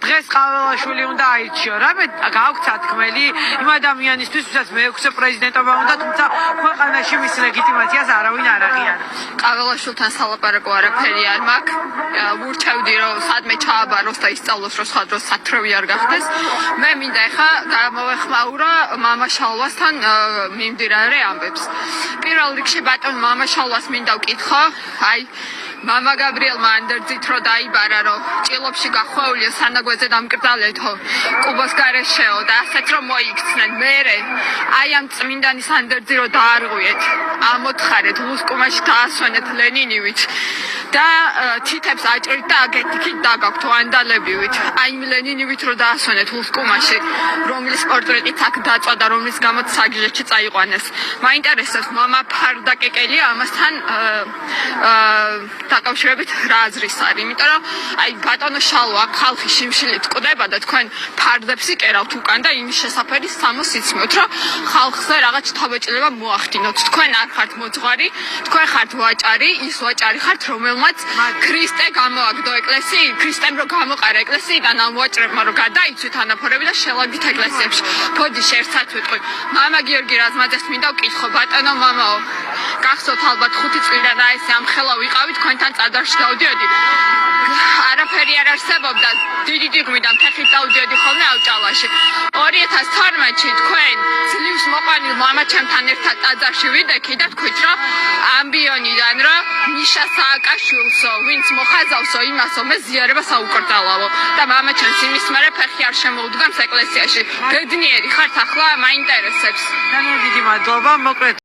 დღეს ყაველაშვილი უნდა აირჩიო. რამე გააქვთ სათქმელი იმ ადამიანისთვის, ვისაც მეექვსე პრეზიდენტობა უნდა, თუმცა ქვეყანაში მის ლეგიტიმაციას არავინ არ აღიარებს. ყაველაშვილთან სალაპარაკო არაფერი არ მაქვს. ვურჩევდი რომ სადმე ჩააბაროს და ისწავლოს რომ სხვა დროს სათრევი არ გახდეს. მე მინდა ეხა გამოვეხმაურა მამაშალვასთან მიმდინარე ამბებს. პირველ რიგში ბატონ მამაშალვას მინდა ვკითხო, აი მამა გაბრიელმა ანდერძით რო დაიბარა რომ ჭილობში გახვეულია სანაგვეზე დამკრძალეთო კუბოს გარეშეო და ასეთ რომ მოიქცნენ მერე აი ამ წმინდანის ანდერძი რო დაარღვიეთ ამოთხარეთ ლუსკუმაში დაასვენეთ ლენინივით და თითებს აჭრით და აგეთიქით დაგაქვთ ვანდალებივით აი იმ ლენინივით რო დაასვენეთ ლუსკუმაში რომლის პორტრეტიც აქ დაწვა და რომლის გამოც საგიჟეთში წაიყვანეს მაინტერესებს მამა ფარდაკეკელია ამასთან დაკავშირებით რა აზრის არის, იმიტომ რომ აი ბატონო შალვა ხალხი შიმშილით კვდება და თქვენ ფარდებს იკერავთ უკან და იმის შესაძფერი სამოს იცმოთ, რომ ხალხზე რაღაც თავეჭილება მოახდინოთ. თქვენ არ ხართ მოძღვარი, თქვენ ხართ ვაჭარი, ის ვაჭარი ხართ, რომელმაც ქრისტე გამოაგდო ეკლესია, ქრისტემ რო გამოყარა ეკლესიიდან ამ ვაჭრებმა რო გადაიცვით ანაფორები და შელაგდით ეკლესიებში. ბოდიში ერთსაც ვიტყვი. მამა გიორგი რაზმაძეს მინდა ვკითხო, ბატონო მამაო, გახსოვთ ალბათ 5 წლიდან და ეს ამ ხელა ვიყავით თქვენთან წადარში დავდიოდი. არაფერი არ არსებობდა, დიდი დიღმიდან ფეხით დავდიოდი ხოლმე ავჭალაში. 2012-ში თქვენ ძლივს მოყვანილ მამაჩემთან ერთად ტაძარში ვიდექი და თქვით რომ ამბიონიდან რომ ნიშა სააკაშვილსო, ვინც მოხაზავსო იმასო მე ზიარება საუკრძალავო და მამაჩემს იმის მერე ფეხი არ შემოუდგამს ეკლესიაში. ბედნიერი ხართ ახლა მაინტერესებს. ძალიან დიდი მადლობა, მოკლედ